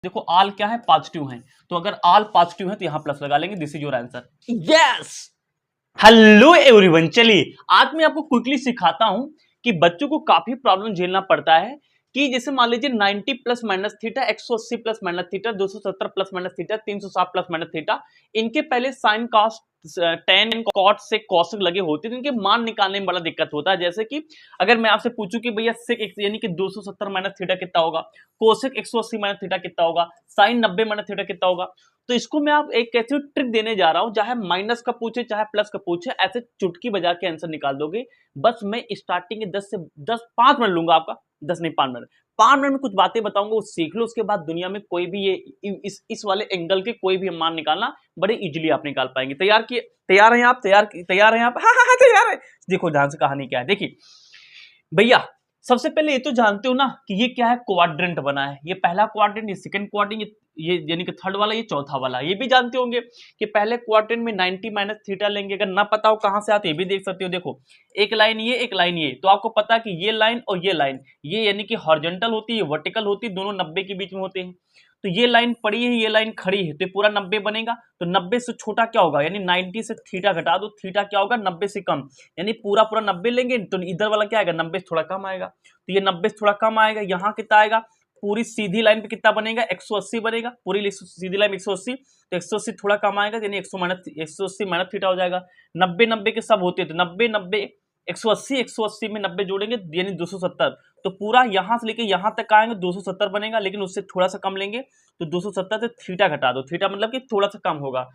देखो आल क्या है, पॉजिटिव है, तो अगर आल पॉजिटिव है तो यहां प्लस लगा लेंगे। This is your answer. Yes, hello everyone. चलिए आज मैं आपको क्विकली सिखाता हूं कि बच्चों को काफी प्रॉब्लम झेलना पड़ता है कि जैसे मान लीजिए 90 plus minus theta, 180 plus minus theta, 270 plus minus theta, 360 plus minus theta, इनके पहले साइन कॉस टेन कॉट से कॉसेक लगे होते हैं, इनके मान निकालने में बड़ा दिक्कत होता है। जैसे कि अगर मैं आपसे पूछूं कि भैया सेक यानी कि 270 माइनस थीटा कितना होगा, कोसेक 180 माइनस थीटा कितना होगा, साइन 90 माइनस थीटा कितना होगा, तो इसको मैं आप एक कैसे ट्रिक देने जा रहा हूं, चाहे माइनस का पूछे चाहे प्लस का पूछे, ऐसे चुटकी बजा के आंसर निकाल दोगे। बस मैं स्टार्टिंग के 10 से 5 मिनट लूंगा आपका, 10 नहीं 5 मिनट, 5 मिनट में कुछ बातें बताऊंगा, वो सीख लो। उसके बाद दुनिया में कोई भी ये इस वाले एंगल के कोई भी मान निकालना बड़े इजीली आप निकाल पाएंगे। तैयार हैं आप? तैयार हैं आप? हाँ हाँ हाँ तैयार है। देखो ध्यान से कहानी क्या है, देखिए भैया सबसे पहले ये तो जानते हो ना कि ये क्या है, क्वाड्रेंट बना है, ये पहला क्वाड्रेंट, ये सेकंड क्वाड्रेंट, ये यानी कि थर्ड वाला, ये चौथा वाला। ये भी जानते होंगे कि पहले क्वाड्रेंट में 90 माइनस थीटा लेंगे। अगर ना पता हो कहां से आते ये भी देख सकते हो। देखो एक लाइन ये, एक लाइन ये, तो आपको पता है कि ये लाइन और ये लाइन, ये यानी कि हॉरिजॉन्टल होती है, वर्टिकल होती है, दोनों 90 के बीच में होते हैं। तो ये लाइन पड़ी है, ये लाइन खड़ी है, तो पूरा 90 बनेगा। तो 90 से छोटा क्या होगा, यानी 90 से थीटा घटा दो, थीटा क्या होगा 90 से कम, यानी पूरा 90 लेंगे तो इधर वाला क्या आएगा 90 से थोड़ा कम आएगा। तो ये 90 से थोड़ा कम आएगा, यहाँ कितना आएगा, पूरी सीधी लाइन पे कितना बनेगा 180 बनेगा, पूरी सीधी लाइन 180, तो 180 थोड़ा कम आएगा, यानी 180 माइनस थीटा हो जाएगा। 90 90 के सब होते हैं, तो 90 90 180 में 90 जोड़ेंगे यानी 270, तो पूरा यहां से लेके यहां तक आएंगे 270 बनेगा, लेकिन उससे थोड़ा सा कम लेंगे तो 270 से थीटा घटा दो, थीटा मतलब कि थोड़ा सा कम होगा,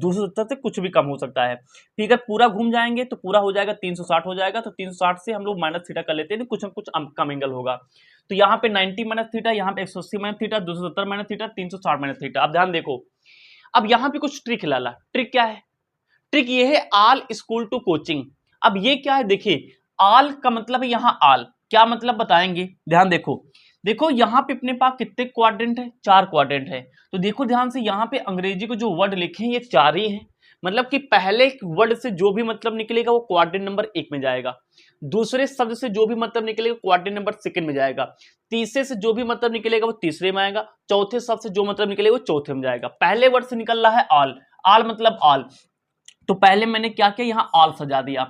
270 से कुछ भी कम हो सकता है। ठीक है, पूरा घूम जाएंगे तो पूरा हो जाएगा 360 हो जाएगा, तो 360 से हम लोग माइनस थीटा कर लेते हैं, कुछ न कुछ कम एंगल होगा। तो यहाँ पे 90 माइनस थीटा, यहाँ पे 180 minus theta, 270 minus theta, 360 minus theta. अब ध्यान देखो, अब यहाँ पे कुछ ट्रिक लाला। ट्रिक क्या है? ट्रिक ये है आल स्कूल टू कोचिंग। अब ये क्या है, देखिए आल का मतलब है यहाँ आल, क्या मतलब बताएंगे, ध्यान देखो। देखो यहाँ पे अपने पास कितने क्वाड्रेंट है, 4 क्वाड्रेंट है। तो देखो ध्यान से, यहाँ पे अंग्रेजी को जो वर्ड लिखे हैं ये 4 ही हैं, मतलब कि पहले वर्ड से जो भी मतलब निकलेगा वो क्वाड्रेंट नंबर 1 में जाएगा, दूसरे शब्द से जो भी मतलब निकलेगा क्वाड्रेंट नंबर 2 में जाएगा, तीसरे से जो भी मतलब निकलेगा वो तीसरे में आएगा, चौथे शब्द से जो मतलब निकलेगा वो चौथे में जाएगा। पहले वर्ड से निकल रहा है आल, आल मतलब आल, तो पहले मैंने क्या किया, यहाँ आल सजा दिया।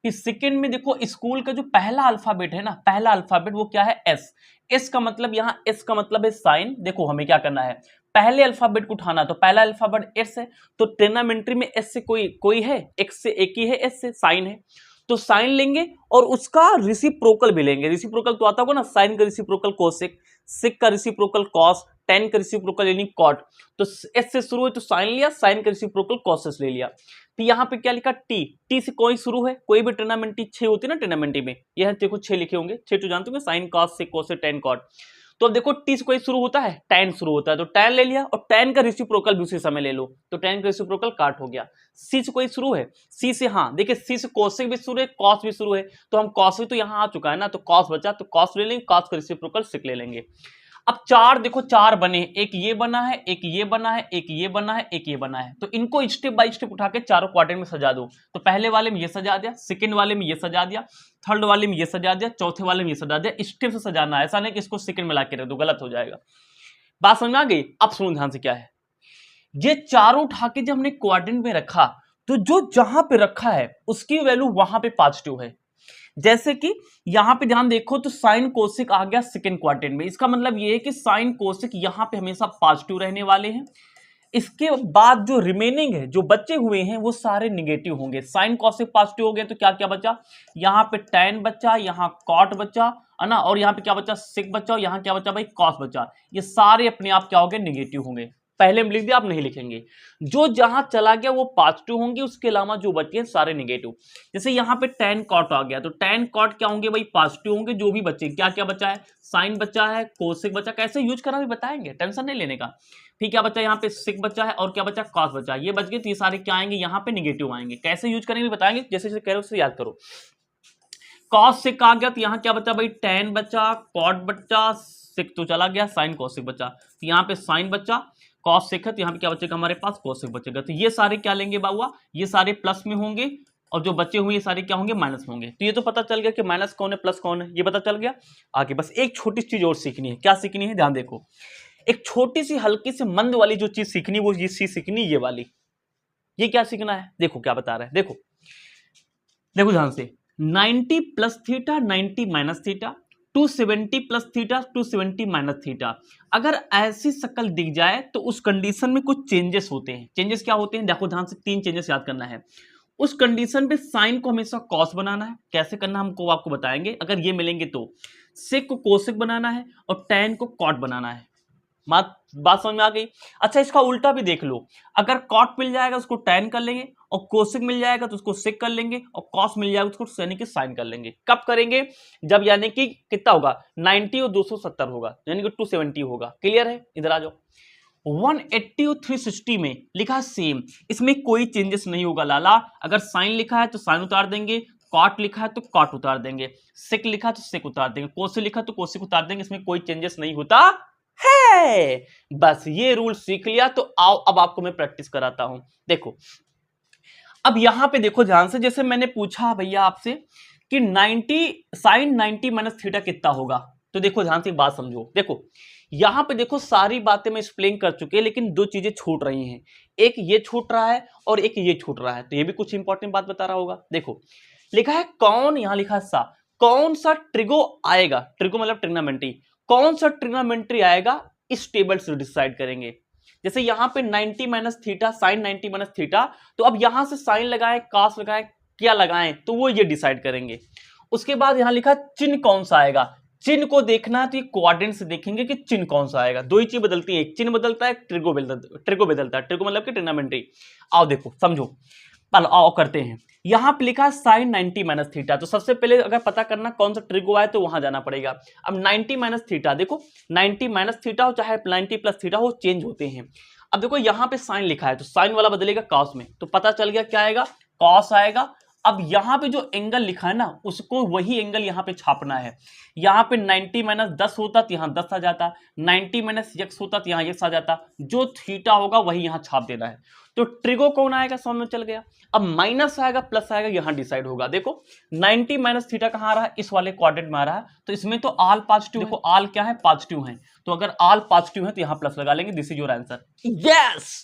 फिर सेकंड में देखो स्कूल का जो पहला अल्फाबेट है ना, पहला अल्फाबेट वो क्या है, एस। एस का मतलब, यहाँ एस का मतलब है साइन। देखो हमें क्या करना है, पहले अल्फाबेट को उठाना, तो पहला अल्फाबेट एस है, तो ट्रिग्नोमेट्री में एस से कोई है, एक्स से एक ही है, एस से साइन है, तो साइन लेंगे और उसका रिसिप्रोकल भी लेंगे। रिसिप्रोकल तो आता होगा ना, साइन का रिसिप्रोकल कोसेक, सेक का रिसिप्रोकल कॉस, टेन का रिसिप्रोकल यानी कॉट। तो एस से शुरू है तो साइन लिया, साइन का रिसिप्रोकल कॉसेस ले लिया। तो यहाँ पे क्या लिखा, टी, टी से कोई शुरू है, कोई भी ट्रिग्नोमेट्री 6 होती है ना ट्रिग्नोमेट्री में, यह देखो 6 लिखे होंगे, 6 तो जानते होंगे, sine cos sec cosec tan cot. तो अब देखो टी से कोई शुरू होता है, टैन शुरू होता है, तो टैन ले लिया, और टैन का रिसिप्रोकल भी उसी समय ले लो, तो टैन का रिसिप्रोकल काट हो गया। सी से कोई शुरू है, सी से, हाँ देखिए सी से कोसेक भी शुरू है, कॉस भी शुरू है, तो हम कॉस भी तो यहाँ आ चुका है ना, तो कॉस बचा, तो कॉस ले लेंगे, कॉस का रिसिप्रोकल सेक ले लेंगे। अब 4 देखो 4 बने, एक ये बना है, एक ये बना है, एक ये बना है, एक ये बना है, तो इनको स्टेप बाय स्टेप उठा के चारों क्वाड्रेंट में सजा दो। तो पहले वाले में ये सजा दिया, सेकंड वाले में ये सजा दिया, थर्ड वाले में ये सजा दिया, चौथे वाले में ये सजा दिया। स्टेप से सजाना है, ऐसा नहीं कि इसको सेकंड में ला के रख दो, गलत हो जाएगा। बात समझ में आ गई? अब सुनो ध्यान से, क्या है ये चारों उठा के जब हमने क्वाड्रेंट में रखा, तो जो जहां पे रखा है उसकी वैल्यू वहां पे पॉजिटिव है। जैसे कि यहां पे ध्यान देखो, तो साइन कोसेक आ गया सेकंड क्वाड्रेंट में, इसका मतलब ये है कि साइन कोसेक यहां पे हमेशा पॉजिटिव रहने वाले हैं। इसके बाद जो रिमेनिंग है, जो बचे हुए हैं वो सारे निगेटिव होंगे। साइन कोसेक पॉजिटिव हो गए तो क्या क्या बचा, यहाँ पे टैन बचा, यहाँ कॉट बचा है ना, और यहाँ पे क्या बचा, सेक बचा, और यहाँ क्या बचा भाई, कॉस बचा। ये सारे अपने आप क्या हो गए, निगेटिव होंगे। पहले में लिख दिया, आप नहीं लिखेंगे, जो जहां चला गया वो पॉजिटिव होंगे, उसके अलावा जो बचे सारे निगेटिव। जैसे यहाँ पे टैन कॉट आ गया, तो टैन कॉट क्या होंगे भाई, पॉजिटिव होंगे। जो भी बचे, क्या क्या बचा है, साइन बचा है, कोसेक बचा, कैसे यूज करना भी बताएंगे, टेंशन नहीं लेने का। फिर क्या बचा, यहाँ पे सेक बचा है, और क्या बचा, कॉस बचा, ये बच गए, तो ये सारे क्या आएंगे, यहाँ पे निगेटिव आएंगे। कैसे यूज करेंगे भी बताएंगे, जैसे जैसे कह रहे हो उससे याद करो। कॉस सेक आ गया, तो यहाँ क्या बचा भाई, टैन बचा, कॉट बचा, सेक तो चला गया, साइन कोसेक बचा, तो यहाँ पे साइन बचा, कॉस सेक है, तो यहाँ पे क्या बचेगा हमारे पास, कोसेक बचेगा। तो ये सारे क्या लेंगे बाबुआ, ये सारे प्लस में होंगे, और जो बचे हुए ये सारे क्या होंगे, माइनस में होंगे। तो ये तो पता चल गया कि माइनस कौन है प्लस कौन है, ये पता चल गया। आगे बस एक छोटी चीज और सीखनी है, क्या सीखनी है, ध्यान देखो। एक छोटी सी हल्की से मंद वाली जो चीज सीखनी, वो ये चीज सीखनी, ये वाली। ये क्या सीखना है, देखो क्या बता रहा है, देखो देखो ध्यान से, 90 plus theta 90 minus theta, 270 plus theta 270 minus theta. अगर ऐसी शक्ल दिख जाए तो उस कंडीशन में कुछ चेंजेस होते हैं। चेंजेस क्या होते हैं, देखो ध्यान से, 3 चेंजेस याद करना है। उस कंडीशन पे साइन को हमेशा कॉस बनाना है, कैसे करना हमको आपको बताएंगे। अगर ये मिलेंगे तो सेक को कोसेक बनाना है और टैन को कॉट बनाना है। बात समझ में आ गई। अच्छा, इसका उल्टा भी देख लो, अगर कॉट मिल जाएगा उसको टैन कर लेंगे, और कोसेक मिल जाएगा तो उसको सेक कर लेंगे, और कॉस मिल जाएगा उसको यानी कि साइन कर लेंगे। कब करेंगे, जब यानी कि कितना होगा, 90 और 270 होगा, यानी कि 270 होगा। क्लियर है, इधर आ जाओ। 180 और 360 में लिखा सेम, इसमें कोई चेंजेस नहीं होगा लाला। अगर साइन लिखा है तो साइन उतार देंगे, कॉट लिखा है तो कॉट उतार देंगे, सेक लिखा है तो सेक उतार देंगे, कोसेक लिखा है तो कोसेक उतार देंगे। इसमें कोई चेंजेस नहीं होता है। बस ये रूल सीख लिया तो आओ अब आपको मैं प्रैक्टिस कराता हूं। देखो अब यहां पे देखो ध्यान से, जैसे मैंने पूछा भैया आपसे कि 90 साइन 90 माइनस थीटा कितना होगा, तो देखो ध्यान से एक बात समझो। देखो यहां पे देखो सारी बातें मैं एक्सप्लेन कर चुके हैं, लेकिन 2 चीजें छूट रही हैं। एक ये छूट रहा है और एक ये छूट रहा है, तो ये भी कुछ इंपॉर्टेंट बात बता रहा होगा। देखो लिखा है कौन, यहां लिखा है सा, कौन सा ट्रिगो आएगा, ट्रिगो मतलब ट्रिग्नोमेट्री, कौन सा ट्रिग्नोमेट्री आएगा इस टेबल से डिसाइड करेंगे। जैसे यहां पे 90 minus theta, sine 90 minus theta, तो अब यहां से साइन लगाएं, कास लगाएं, क्या लगाएं, तो वो ये डिसाइड करेंगे। उसके बाद यहां लिखा चिन्ह कौन सा आएगा, चिन्ह को देखना है तो ये कोऑर्डिनेट से देखेंगे कि चिन्ह कौन सा आएगा। 2 ही चीज बदलती है, एक चिन्ह बदलता है, ट्रिगो बदलता है, ट्रिगो मतलब कि ट्रिग्नोमेट्री। आओ देखो समझो, आओ करते हैं। यहां पे लिखा है साइन 90 माइनस थीटा, तो सबसे पहले अगर पता करना कौन सा ट्रिगो आए तो वहां जाना पड़ेगा। अब 90 माइनस थीटा, देखो 90 माइनस थीटा हो चाहे 90 प्लस थीटा हो, चेंज होते हैं। अब देखो यहां पे साइन लिखा है तो साइन वाला बदलेगा कॉस में, तो पता चल गया क्या आएगा, कॉस आएगा। अब यहां पे जो एंगल लिखा है ना, उसको वही एंगल यहां पे छापना है। यहां पे 90 माइनस 10 होता तो यहां 10 आ जाता, 90 माइनस x होता तो यहां x आ जाता, जो थीटा होगा वही यहां छाप देना है। तो ट्रिगो कौन आएगा समझ में चल गया। अब माइनस आएगा प्लस आएगा यहां डिसाइड होगा। देखो 90 माइनस थीटा कहां आ रहा है, इस वाले क्वाड्रेंट में आ रहा है, तो इसमें तो आल पॉजिटिव, देखो आल क्या है, पॉजिटिव है, तो अगर आल पॉजिटिव है तो यहां प्लस लगा लेंगे, this is your answer. Yes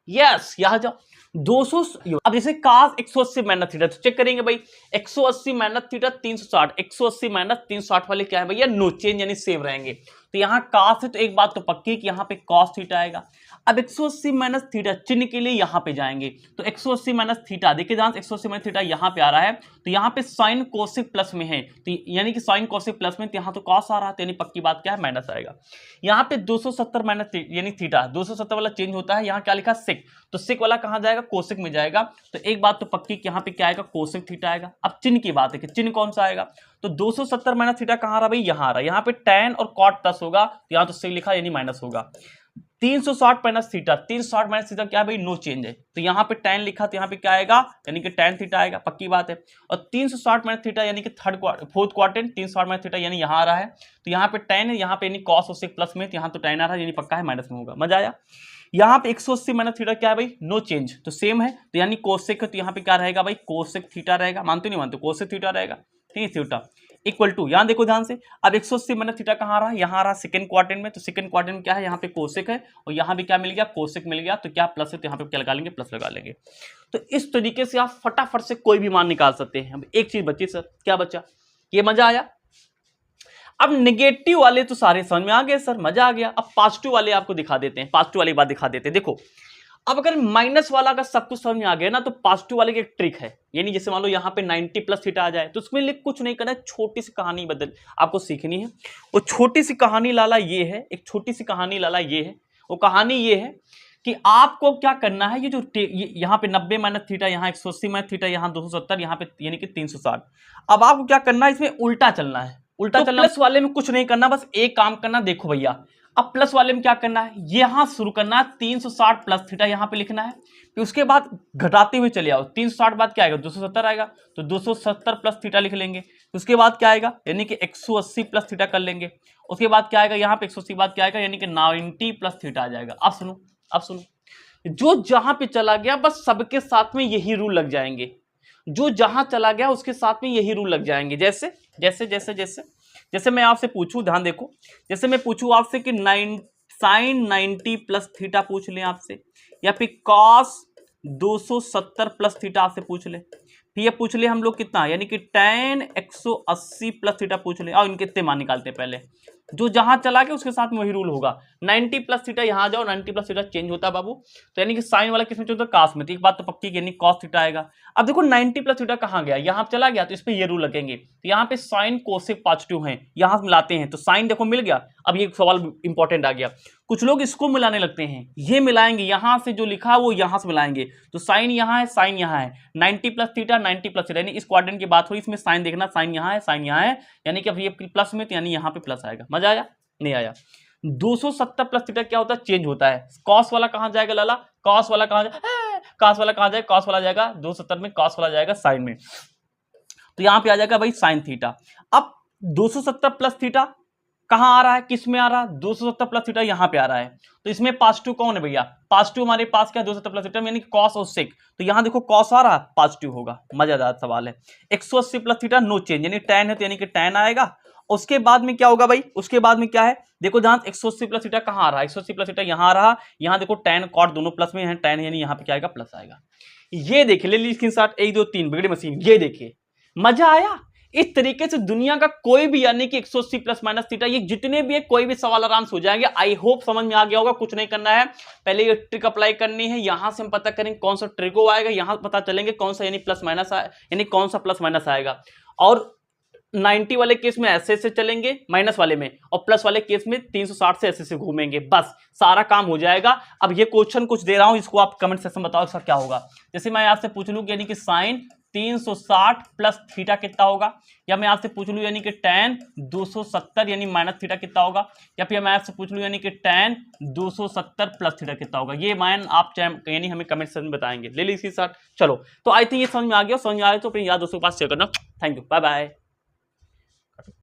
yes, यहां जाओ 200। अब जैसे cos 180 माइनस थीटा, तो चेक करेंगे भाई 180 माइनस थीटा 360, 180 माइनस 360 वाले क्या है भैया, नो चेंज यानी सेम रहेंगे। तो यहां cos है तो एक बात तो पक्की कि यहां पे cos थीटा आएगा। अब 180 माइनस थीटा चिन्ह के लिए यहां पे जाएंगे, तो 180 माइनस थीटा, देखिए जहां 180 माइनस थीटा यहां पे आ रहा है, तो यहां पे साइन कोसेक प्लस में है, तो यानी कि साइन कोसेक प्लस में, तो यहां तो कॉस आ रहा है, तो यानी पक्की बात क्या है, माइनस आएगा। यहां पे 270 माइनस यानी थीटा, 270 वाला चेंज होता है, यहां क्या लिखा सेक, तो सेक वाला कहां जाएगा, कोसेक में जाएगा, तो एक बात तो पक्की कि यहां पे क्या आएगा, कोसेक थीटा आएगा। अब चिन्ह की बात है कि चिन्ह कौन सा आएगा, तो 270 माइनस थीटा कहां आ रहा भाई, यहां आ रहा है, यहां पे tan और cot प्लस होगा, तो यहां तो सेक लिखा यानी माइनस होगा। 360 माइनस थीटा, 360 माइनस थीटा क्या है भाई, नो चेंज है, तो यहां पे tan लिखा तो यहां पे क्या आएगा, यानी कि tan थीटा आएगा, पक्की बात है। और 360 माइनस थीटा यानी कि फोर्थ क्वाड्रेंट, 360 माइनस थीटा यानी यहां आ रहा है, तो यहां पे tan है, यहां पे यानी cos और sec प्लस में, तो यहां तो tan आ रहा है यानी पक्का है माइनस में होगा। मजा आया। यहाँ पे 180 माइनस थीटा क्या है भाई, नो चेंज, तो सेम है, तो यानी कोसेक है, तो यहाँ पे क्या रहेगा भाई, कोसेक थीटा रहेगा, मानते नहीं मानते, कोसेक थीटा रहेगा, ठीक है, थीटा इक्वल टू, यहाँ देखो ध्यान से, अब 180 माइनस थीटा कहाँ आ रहा है, यहाँ आ रहा है सेकंड क्वाड्रेंट में, तो सेकंड क्वाड्रेंट में क्या है, यहाँ पे कोसेक है, और यहाँ भी क्या मिल गया, कोसेक मिल गया, तो क्या प्लस है, तो यहाँ पे क्या लगा लेंगे, प्लस लगा लेंगे। तो इस तरीके से आप फटाफट से कोई भी मान निकाल सकते हैं। अब एक चीज बची सर, क्या बचा, ये मजा आया। अब नेगेटिव वाले तो सारे समझ में आ गए सर, मजा आ गया। अब पॉजिटिव वाले आपको दिखा देते हैं, पॉजिटिव वाली बात दिखा देते हैं। देखो अब अगर माइनस वाला का सब कुछ समझ में आ गया ना, तो पॉजिटिव वाले की एक ट्रिक है, यानी जैसे मान लो यहाँ पे 90 प्लस थीटा आ जाए, तो उसमें लिए कुछ नहीं करना है, छोटी सी कहानी बदल आपको सीखनी है। वो छोटी सी कहानी लाला ये है, एक छोटी सी कहानी लाला ये है, वो कहानी ये है कि आपको क्या करना है, ये जो यहाँ पे 90 माइनस थीटा, यहाँ 180 माइनस थीटा, यहाँ 270, यहाँ पे यानी कि 360। अब आपको क्या करना है, इसमें उल्टा चलना है, उल्टा तो चलना। प्लस वाले में कुछ नहीं करना, बस एक काम करना, देखो भैया अब प्लस वाले में क्या करना है, यहां शुरू करना है, 360 प्लस थीटा यहां पे लिखना है, फिर उसके बाद घटाते हुए चले आओ, 360 बाद क्या आएगा, 270 आएगा, तो 270 प्लस थीटा लिख लेंगे, उसके बाद क्या आएगा, यानी कि 180 प्लस थीटा कर लेंगे, उसके बाद क्या आएगा, यहाँ पे 180 बाद क्या आएगा, यानी कि 90 प्लस थीटा आ जाएगा। अब सुनो, अब सुनो, जो जहां पे चला गया बस सबके साथ में यही रूल लग जाएंगे, जो जहां चला गया उसके साथ में यही रूल लग जाएंगे। जैसे जैसे जैसे जैसे जैसे मैं आपसे पूछूं, ध्यान देखो, जैसे मैं पूछूं आपसे कि साइन 90 प्लस थीटा पूछ लें आपसे, या फिर कॉस 270 प्लस थीटा आपसे पूछ ले, फिर ये पूछ ले हम लोग कितना, यानी कि tan 180 प्लस थीटा पूछ ले, और इनके इतने मान निकालते हैं पहले, जो जहां चला के उसके साथ में वही रूल होगा। 90 प्लस थीटा यहां जाओ, 90 प्लस थीटा चेंज होता है बाबू, तो यानी कि साइन वाला किसमें चलता है, कॉस में, तो एक बात तो पक्की, यानी कॉस थीटा आएगा। अब देखो 90 प्लस थीटा कहां गया, यहां चला गया, तो इस पे ये रूल लगेंगे, तो यहाँ पे साइन कोसेक पॉजिटिव है, यहां मिलाते हैं तो साइन देखो मिल गया। अब ये सवाल इंपॉर्टेंट आ गया, कुछ लोग इसको मिलाने लगते हैं, ये मिलाएंगे, यहां से जो लिखा वो यहां से मिलाएंगे, तो साइन यहां है, साइन यहां है, 90 प्लस थीटा 90 प्लस थीटा, यानी इस क्वाड्रेंट की बात हो रही, इसमें साइन देखना, साइन यहां है, साइन यहां है, यानी कि अब ये प्लस में, तो यानी यहां पे प्लस आएगा। मजा आया, नहीं आया। 270 प्लस थीटा क्या होता है, चेंज होता है, कॉस वाला कहां जाएगा लाला, कॉस वाला कहां जाएगा, कॉस वाला कहां जाएगा, कॉस वाला जाएगा 270 में, कॉस वाला जाएगा साइन में, तो यहां पे आ जाएगा भाई साइन थीटा। अब 270 प्लस थीटा कहां आ रहा है, किस में आ रहा है, 270 प्लस थीटा यहां पे आ रहा है, तो इसमें पॉजिटिव कौन है भैया, पॉजिटिव हमारे पास क्या, 270 प्लस थीटा यानी कॉस और सेक, तो यहां देखो कॉस आ रहा है, पॉजिटिव होगा, मजेदार सवाल है। 180 प्लस थीटा नो चेंज, यानी tan है तो यानी कि tan आएगा। उसके बाद में क्या होगा भाई, उसके बाद में क्या है, देखो जहां 180 प्लस थीटा कहां आ रहा है, 180 प्लस थीटा यहां आ रहा, यहां देखो tan कॉट दोनों प्लस में है, tan यानी यहां पे क्या आएगा, प्लस आएगा। ये देखिए, ले ली स्क्रीनशॉट, 1 2 3 बिगड़ी मशीन, ये देखिए, मजा आया। इस तरीके से दुनिया का कोई भी, यानी कि 180 प्लस माइनस थीटा, ये जितने भी है, कोई भी सवाल आराम से हो जाएंगे। आई होप समझ में आ गया होगा, कुछ नहीं करना है, पहले ये ट्रिक अप्लाई करनी है, यहां से हम पता करेंगे कौन सा ट्रिक आएगा, यहां पता चलेंगे कौन सा यानी प्लस माइनस यानी कौन सा प्लस माइनस आएगा, और 90 वाले केस में ऐसे से चलेंगे माइनस वाले में, और प्लस वाले केस में 360 से ऐसे से घूमेंगे, बस सारा काम हो जाएगा। अब ये क्वेश्चन कुछ दे रहा हूं, इसको आप कमेंट सेक्शन में बताओ सर क्या होगा। जैसे मैं आपसे पूछ लूं यानी कि साइन 360 प्लस थीटा कितना होगा, या मैं आपसे पूछ लूं यानी कि tan 270 यानी माइनस थीटा कितना होगा, या फिर मैं आपसे पूछ लूं यानी कि tan 270 प्लस थीटा कितना होगा, ये मान आप यानी हमें कमेंट सेक्शन में बताएंगे। ले लीजिए इसके साथ, चलो तो आई थिंक ये समझ में आ गया, समझ में आए तो अपने यार दोस्तों के पास शेयर करना। Thank you, bye bye.